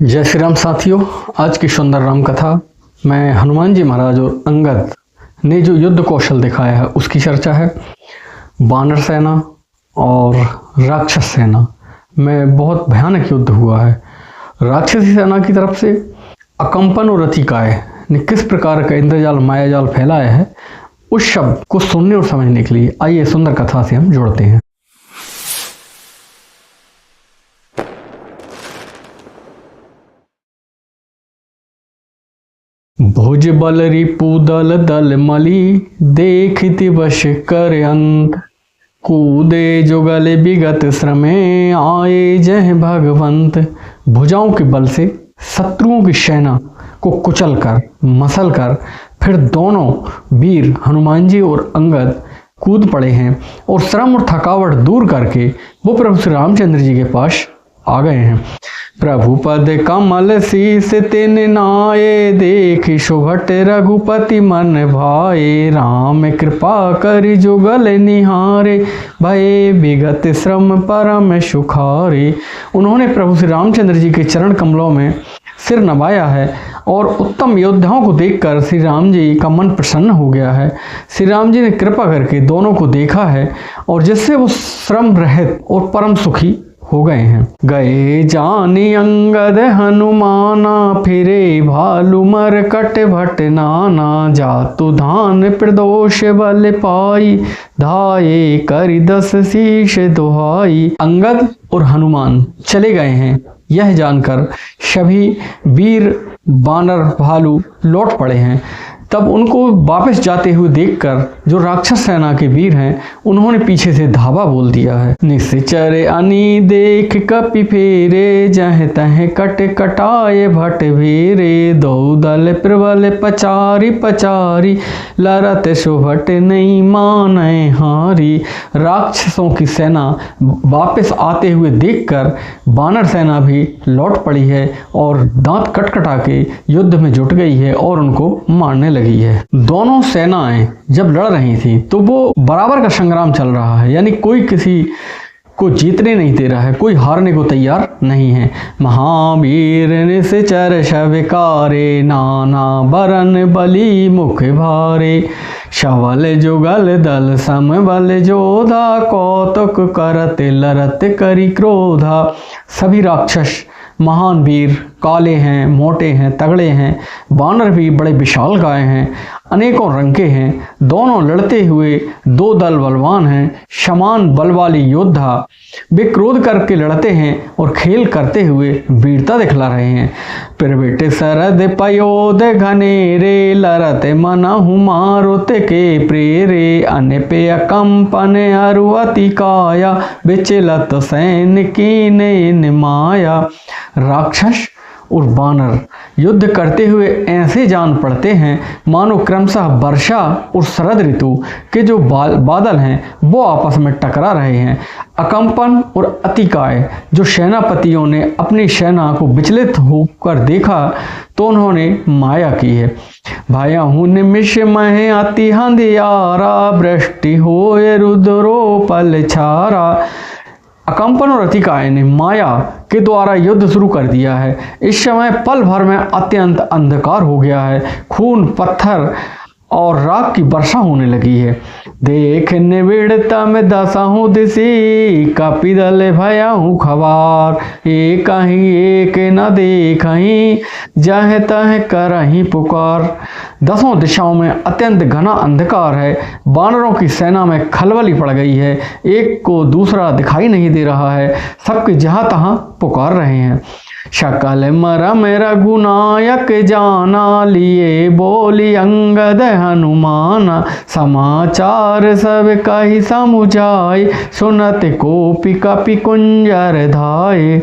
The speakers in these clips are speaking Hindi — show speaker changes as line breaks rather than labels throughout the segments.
जय श्री राम साथियों, आज की सुंदर राम कथा में हनुमान जी महाराज और अंगद ने जो युद्ध कौशल दिखाया है उसकी चर्चा है। वानर सेना और राक्षस सेना में बहुत भयानक युद्ध हुआ है। राक्षसी सेना की तरफ से अकंपन और अतिकाय ने किस प्रकार का इंद्रजाल मायाजाल फैलाया है, उस शब्द को सुनने और समझने के लिए आइए सुंदर कथा से हम जुड़ते हैं। भुज बल रिपु दल दल मली, देखिति वश कर अंत। कूदे जुगल विगत श्रमे, आए जय भगवंत। भुजाओं के बल से शत्रुओं की सेना को कुचल कर मसल कर फिर दोनों वीर हनुमान जी और अंगद कूद पड़े हैं और श्रम और थकावट दूर करके वो प्रभु श्री रामचंद्र जी के पास आ गए हैं। प्रभु पद कमल शीस तिन नाये, देख शोभट रघुपति मन भाए। राम कृपा करि जुगल निहारे, भये विगत श्रम परम सुखारे। उन्होंने प्रभु श्री रामचंद्र जी के चरण कमलों में सिर नवाया है और उत्तम योद्धाओं को देखकर श्री राम जी का मन प्रसन्न हो गया है। श्री राम जी ने कृपा करके दोनों को देखा है और जिससे वो श्रम रहित और परम सुखी हो गए हैं। गए जानी अंगद हनुमाना, फिरे भालू मर कट भट नाना। जातु धान प्रदोष बल पाई, धाये करि दस शीश दुहाई। अंगद और हनुमान चले गए हैं यह जानकर सभी वीर बानर भालू लौट पड़े हैं। तब उनको वापस जाते हुए देखकर जो राक्षस सेना के वीर हैं उन्होंने पीछे से धावा बोल दिया है। निश्चर अनी देख कपि फेरे, जह तह कट कटाए भट भेरे। दो दल प्रबल पचारी पचारी, लरत शोभट नहीं माने हारी। राक्षसों की सेना वापस आते हुए देखकर वानर सेना भी लौट पड़ी है और दांत कटकटा के युद्ध में जुट गई है और उनको मारने लगी है। दोनों सेनाएं जब लड़ रही थी तो वो बराबर का संग्राम चल रहा है, यानी कोई किसी को जीतने नहीं दे रहा है, कोई हारने को तैयार नहीं है। महावीर निश्चर शविकारे, नाना बरन बली मुख भारे। शवल जुगल दल सम बल जोधा, कौतुक करत लरत करि क्रोधा। सभी राक्षस महान वीर काले हैं, मोटे हैं, तगड़े हैं। वानर भी बड़े विशालकाय हैं, अनेकों रंग के हैं। दोनों लड़ते हुए दो दल बलवान हैं, समान बल वाले योद्धा। वे क्रोध करके लड़ते हैं और खेल करते हुए वीरता दिखला रहे हैं। प्रविट सरद पयोद घनेरे, लरत मनहु मारुत के प्रेरे। अन पे कंपन अरु अति काया, विचलत सैन कीने माया। राक्षस और वानर युद्ध करते हुए ऐसे जान पड़ते हैं मानो क्रमशः वर्षा और शरद ऋतु के जो बादल हैं वो आपस में टकरा रहे हैं। अकंपन और अतिकाय जो सेनापतियों ने अपनी सेना को विचलित होकर देखा तो उन्होंने माया की है। भयहु निमिष मह अति हंधियारा, वृष्टि होय रुद्रो पल छारा। अकंपन और अतिकाय ने माया के द्वारा युद्ध शुरू कर दिया है। इस समय पल भर में अत्यंत अंधकार हो गया है, खून पत्थर और राख की वर्षा होने लगी है। देख निविड़ता में दसहु दिशी, कपि दल भयहु खबार। एक एक न देखहीं, जह तह करहीं पुकार। दसों दिशाओं में अत्यंत घना अंधकार है। वानरों की सेना में खलबली पड़ गई है, एक को दूसरा दिखाई नहीं दे रहा है, सबके जहाँ तहाँ पुकार रहे हैं। शकल मरम रघुनायक जाना, लिए बोली अंगद हनुमाना। समाचार सब कहि समुझाए, सुनत कोपि कपि कुंजर धाये।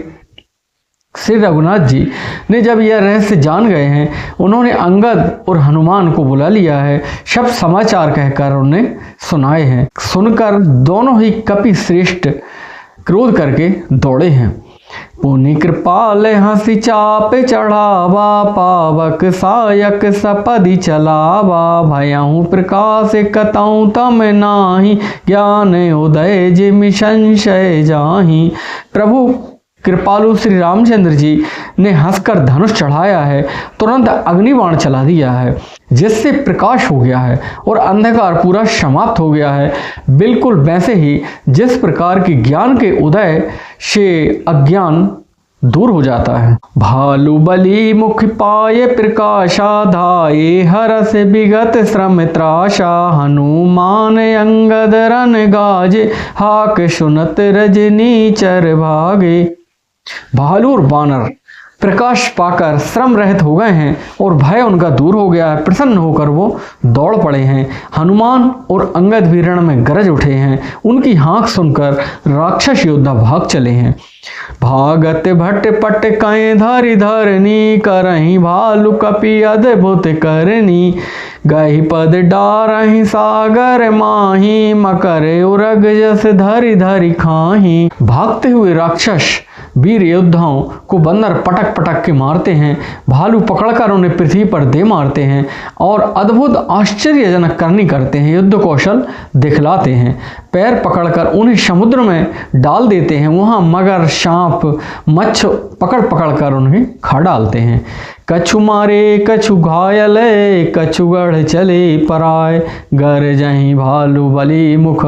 श्री रघुनाथ जी ने जब यह रहस्य जान गए हैं उन्होंने अंगद और हनुमान को बुला लिया है। सब समाचार कहकर उन्हें सुनाए हैं। सुनकर दोनों ही कपि श्रेष्ठ क्रोध करके दौड़े हैं। पुनि कृपाल हंसी चाप चढ़ावा, पावक सायक सपदि चलावा। भयहु प्रकाश कतौ तम नाही, ज्ञान उदय जिमि संशय जाहि। प्रभु कृपालु श्री रामचंद्र जी ने हंसकर धनुष चढ़ाया है, तुरंत अग्निबाण चला दिया है, जिससे प्रकाश हो गया है और अंधकार पूरा समाप्त हो गया है। बिल्कुल वैसे ही जिस प्रकार की ज्ञान के उदय से अज्ञान दूर हो जाता है। भालु बलि मुख पाए प्रकाशा धाये, हरस विगत श्रम त्रासा, हनुमान अंगद रन गाजे, हाक सुनत रजनी चर भागे। भालू और बानर प्रकाश पाकर श्रम रहित हो गए हैं और भय उनका दूर हो गया है। प्रसन्न होकर वो दौड़ पड़े हैं। हनुमान और अंगद भी रण में गरज उठे हैं। उनकी हाँक सुनकर राक्षस योद्धा भाग चले हैं। भागत भट्ट पट कए धारी धरनी, करही भालू कपि अद्भुत करनी, गही पद डारही सागर माही, मकर उरग जस धरी धरी खाही। भागते हुए राक्षस वीर योद्धाओं को बंदर पटक पटक के मारते हैं। भालू पकड़कर उन्हें पृथ्वी पर दे मारते हैं और अद्भुत आश्चर्यजनक करनी करते हैं, युद्ध कौशल दिखलाते हैं। पैर पकड़कर उन्हें समुद्र में डाल देते हैं। वहाँ मगर, सांप, मच्छ पकड़ पकड़ कर उन्हें खा डालते हैं। कछु मारे कछु घायल, कछु गढ़ चले पराय, गर जहीं भालू बलि मुख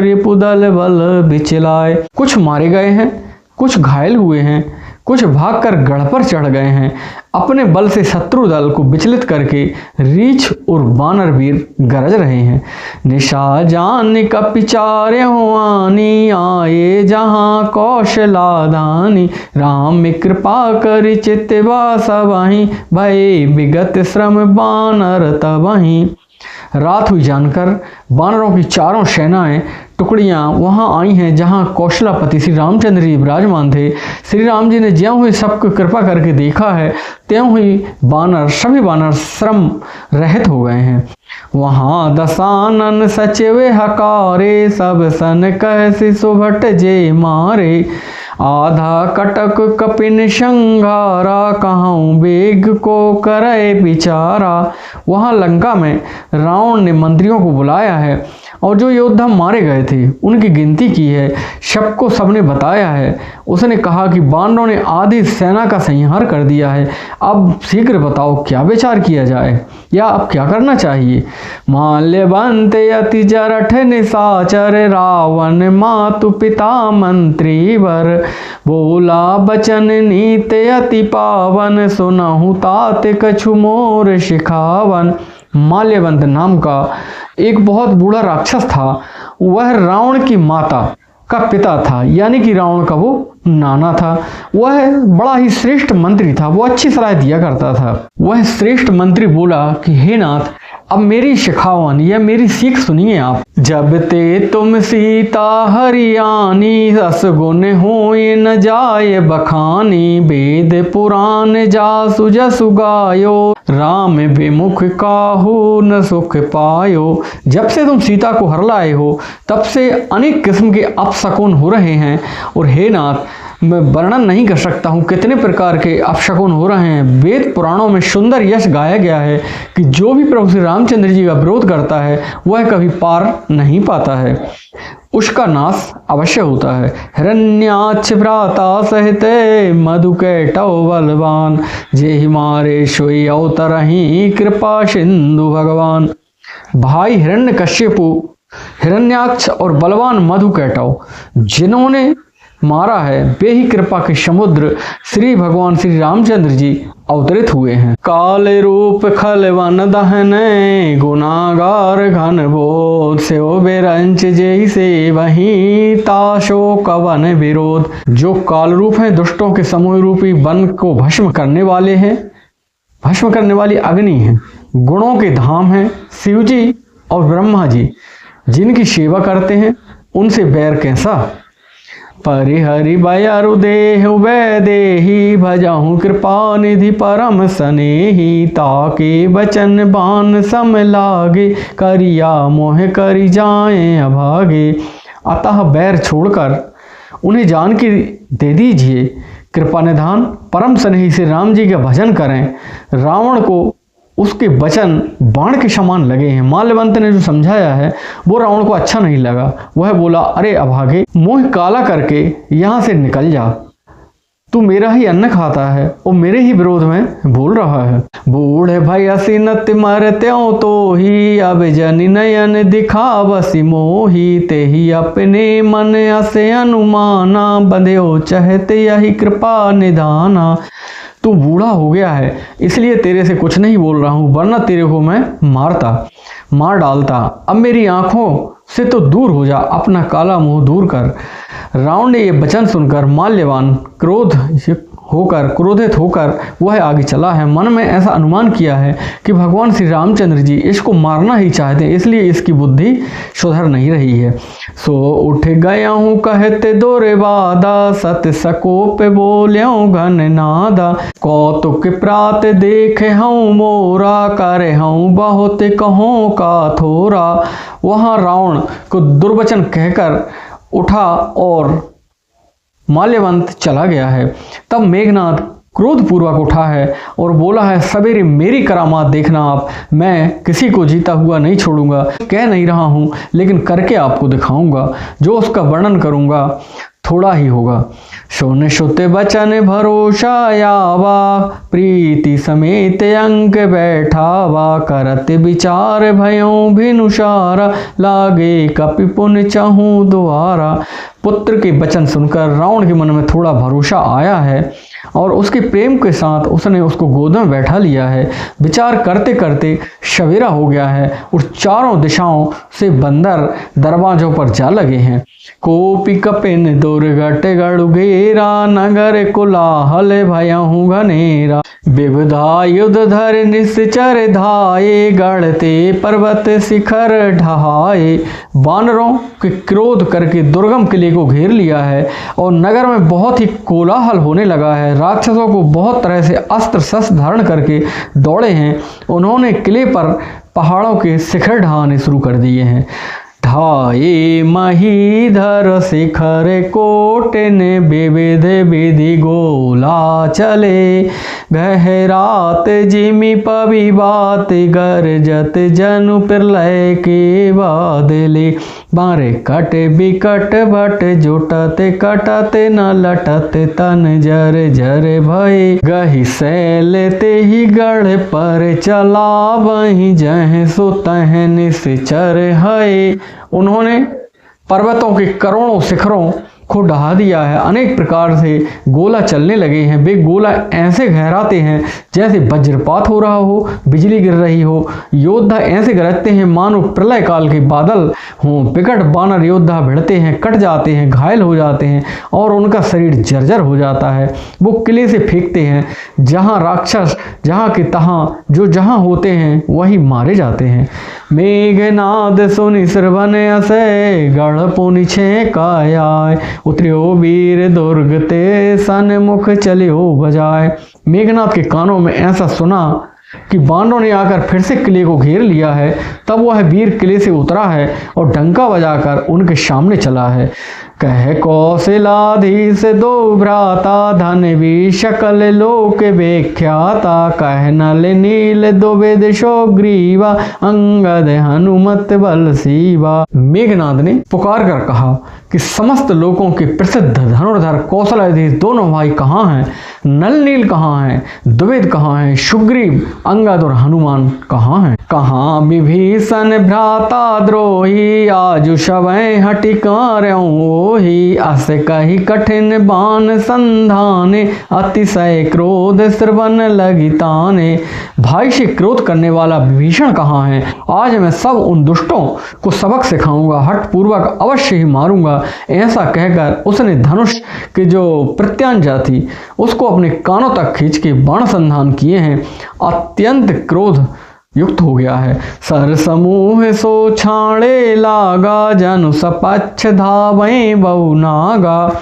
रिपुदल बल बिचलाए। कुछ मारे गए हैं, कुछ घायल हुए हैं, कुछ भागकर गढ़ पर चढ़ गए हैं। अपने बल से शत्रु दल को विचलित करके रीछ और बानर वीर गरज रहे हैं। निशा जान कपिचारे हुआनी, आए जहाँ कौशलादानी, राम में कृपा कर चित बासवहीं, भय विगत श्रम बानर तबहीं। रात हुई जानकर बानरों की चारों सेनाएं टुकड़ियां वहां आई हैं जहां कौशलापति श्री रामचंद्र जी विराजमान थे। श्री राम जी ने ज्यों हुई सबको कृपा करके देखा है, त्यों हुई सभी बानर श्रम रहित हो गए हैं। वहां दसानन सचिव हकारे, सब सन कह सुभट जे मारे, आधा कटक कपिन संघारा, कहाऊं बेग को करे बिचारा। वहां लंका में रावण ने मंत्रियों को बुलाया है और जो योद्धा मारे गए थे उनकी गिनती की है। सबको सबने बताया है। उसने कहा कि बानरों ने आधी सेना का संहार कर दिया है। अब शीघ्र बताओ क्या विचार किया जाए या अब क्या करना चाहिए। माल्यवंत अति जरठ निशाचर, रावण मातु पिता मंत्री वर, बोला बचन नीत अति पावन, सुनहु तात कछु मोर शिखावन। माल्यवंत नाम का एक बहुत बूढ़ा राक्षस था। वह रावण की माता का पिता था, यानी कि रावण का वो नाना था। वह बड़ा ही श्रेष्ठ मंत्री था। वो अच्छी सलाह दिया करता था। वह श्रेष्ठ मंत्री बोला कि हे नाथ, अब मेरी शिखावन या मेरी सीख सुनिए आप। जब ते तुम सीता हरियाणी, रस गुण होए न जाए बखानी, वेद पुराण जासु जसु गायो, राम विमुख काहू न सुख पायो। जब से तुम सीता को हर लाए हो तब से अनेक किस्म के अपशकुन हो रहे हैं और हे नाथ, मैं वर्णन नहीं कर सकता हूँ कितने प्रकार के अपशकुन हो रहे हैं। वेद पुराणों में सुंदर यश गाया गया है कि जो भी प्रभु श्री रामचंद्र जी का विरोध करता है वह कभी पार नहीं पाता है, उसका नाश अवश्य होता है। हिरण्याक्ष भ्राता सहित मधुकैटव बलवान, जे मारे सोई अवतरहि कृपा सिंधु भगवान। भाई हिरण्यकश्यपु, हिरण्याक्ष और बलवान मधुकैटव जिन्होंने मारा है, वे ही कृपा के समुद्र श्री भगवान श्री रामचंद्र जी अवतरित हुए हैं। काल रूप खलवन दहन, गुनागार घन बोध, से बेरंच जैसे वही ताशो कवन विरोध। जो काल रूप हैं, दुष्टों के समूह रूपी वन को भस्म करने वाले हैं, भस्म करने वाली अग्नि है। गुणों के धाम हैं शिव जी और ब्रह्मा जी, जिनकी सेवा करते हैं उनसे बैर कैसा। परिहरि बयरु देहु वैदेही, भजहु कृपा निधि परम सनेही, ताके बचन बान सम लागे, करिया मोह करि जाए अभागे। अतः बैर छोड़कर उन्हें जानकी दे दीजिए। कृपा निधान परम स्नेही से राम जी का भजन करें। रावण को उसके वचन बाण के समान लगे हैं। माल्यवंत ने जो समझाया है वो रावण को अच्छा नहीं लगा। वह बोला, अरे अभागे, मुंह काला करके यहाँ से निकल जा। तू मेरा ही अन्न खाता है और मेरे ही विरोध में बोल रहा है। बूढ़े भाई असिनत मरत्यों तो ही, अब जनि नयन दिखावसी मोही, ते ही अपने मन असे अनुमाना, बंध्यो चहते यही कृपा निधाना। तू बूढ़ा हो गया है इसलिए तेरे से कुछ नहीं बोल रहा हूँ, वरना तेरे को मैं मार डालता। अब मेरी आंखों से तो दूर हो जा, अपना काला मुंह दूर कर। रावण ने ये वचन सुनकर माल्यवान क्रोधित होकर वह आगे चला है। मन में ऐसा अनुमान किया है कि भगवान श्री रामचंद्र जी इसको मारना ही चाहते हैं, इसलिए इसकी बुद्धि सुधर नहीं रही है। सो उठ गया हूँ कहते दोरे वादा, सत सकोप बोल्यों घन नादा, कौतुक प्रात देखे हूँ मोरा, करे हूँ बहुत कहों का थोरा। वहाँ रावण को दुर्वचन कहकर उठा और माल्यवंत चला गया है। तब मेघनाद क्रोधपूर्वक उठा है और बोला है, सवेरे मेरी करामात देखना आप, मैं किसी को जीता हुआ नहीं छोड़ूंगा। कह नहीं रहा हूँ लेकिन करके आपको दिखाऊंगा, जो उसका वर्णन करूंगा थोड़ा ही होगा। सोने सुते बचन भरोसा यावा, प्रीति समेत अंक बैठावा, करत विचार भयों भिनुसारा, लागे कपि पुन चाहूं द्वारा। पुत्र के वचन सुनकर रावण के मन में थोड़ा भरोसा आया है और उसके प्रेम के साथ उसने उसको गोद में बैठा लिया है। विचार करते करते सवेरा हो गया है और चारों दिशाओं से बंदर दरवाजों पर जा लगे हैं। कोपी कपिन दुर्गट गढ़ घेरा, नगर कोलाहल भयहु घनेरा, विविधा युद्ध धर निश्चर धाये, गढ़ते पर्वत शिखर ढहाए। वानरों के क्रोध करके दुर्गम किले को घेर लिया है और नगर में बहुत ही कोलाहल होने लगा है। राक्षसों को बहुत तरह से अस्त्र शस्त्र धारण करके दौड़े हैं। उन्होंने किले पर पहाड़ों के शिखर ढहाने शुरू कर दिए हैं। ढाए महीधर शिखर कोटन, विविध विधि गोला चले, गहरात जिमि पवि बात, गरजत जनु प्रलय के बादले। बारे कट बिकट भट जुटत, कटत न लटत तन जर जर भय, गहि सैल ते ही गढ़ पर चला, वहीं जह सो तह निश्चर है। उन्होंने पर्वतों के करोड़ों शिखरों को ढहा दिया है। अनेक प्रकार से गोला चलने लगे हैं। वे गोला ऐसे गहराते हैं जैसे वज्रपात हो रहा हो, बिजली गिर रही हो। योद्धा ऐसे गरजते हैं मानो प्रलय काल के बादल हों। विकट बानर योद्धा भिड़ते हैं, कट जाते हैं, घायल हो जाते हैं और उनका शरीर जर्जर हो जाता है। वो किले से फेंकते हैं। जहाँ राक्षस जहाँ के तहाँ जो जहाँ होते हैं वही मारे जाते हैं। मेघनाद सुनि श्रवण असै, गढ़ पुनि छे कायाय, उतरियो वीर दुर्ग ते सन्मुख चलियो बजाय। मेघनाद के कानों में ऐसा सुना कि वानरों ने आकर फिर से किले को घेर लिया है। तब वह वीर किले से उतरा है और डंका बजाकर उनके सामने चला है। कह कौशलाधीश दो भ्राता, धन भी शकल लोक विख्याता, कह नल नील दुविध शोग्रीवा, अंगद हनुमत बल सीवा। मेघनाद ने पुकार कर कहा कि समस्त लोगों के प्रसिद्ध धनुर्धर कौशलाधीश दोनों भाई कहाँ हैं? नल नील कहाँ हैं? द्विविद कहाँ हैं? सुग्रीव, अंगद और हनुमान कहाँ हैं? कहाँ विभीषण भ्राता द्रोही, आजु शवै हटि कार्यों ही, अस कही कठिन बाण संधाने, अतिशय क्रोध श्रवण लगी ताने। भाई से क्रोध करने वाला विभीषण कहाँ है? आज मैं सब उन दुष्टों को सबक सिखाऊंगा, हठ पूर्वक अवश्य ही मारूंगा। ऐसा कहकर उसने धनुष के जो प्रत्यांजा थी उसको अपने कानों तक खींच के बाण संधान किए हैं। अत्यंत क्रोध युक्त हो गया है। सर समूह सो छाड़े लागा, जनु सपक्ष धावें बहु नागा,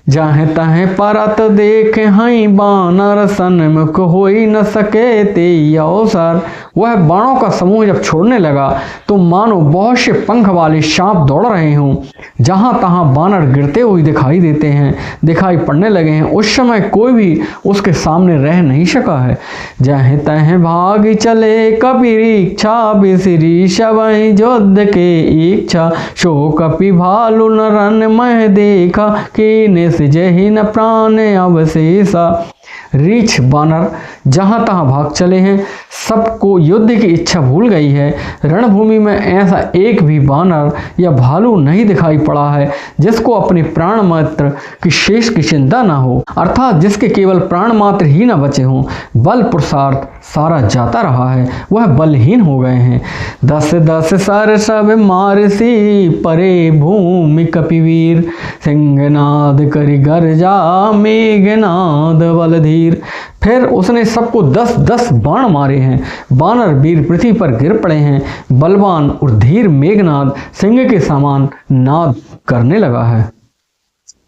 जहाँ तह परत देख हई बानर, सन्मुख होई न सके ते अवसर। वह बाणों का समूह जब छोड़ने लगा तो मानो बहुत से पंख वाले सांप दौड़ रहे हों। जहाँ तहाँ बानर गिरते हुए दिखाई पड़ने लगे हैं। उस समय कोई भी उसके सामने रह नहीं सका है। जहाँ तह भाग चले कपि इच्छा, बिसरी शवै युद्ध के इच्छा, सो कपि भालु नरन मह देखा, कीने सिजे ही न प्राण अवशेषा। रीछ बानर जहाँ तहाँ भाग चले हैं, सबको युद्ध की इच्छा भूल गई है। रणभूमि में ऐसा एक भी बानर या भालू नहीं दिखाई पड़ा है जिसको अपने प्राण मात्र की शेष की चिंता न हो, अर्थात जिसके केवल प्राण मात्र ही न बचे हों। बल पुरुषार्थ सारा जाता रहा है, वह बलहीन हो गए हैं। 10 सर सब मारसी परे भूमि कपिवीर। सिंहनाद करि गर्जा मेघनाद बलधीर। फिर उसने सबको 10 बाण मारे हैं। बानर वीर पृथ्वी पर गिर पड़े हैं। बलवान और धीर मेघनाद सिंह के समान नाद करने लगा है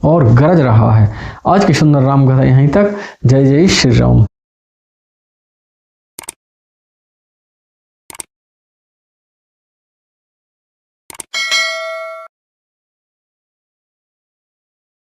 और गरज रहा है। आज की सुंदर राम कथा यहीं तक। जय जय श्री राम।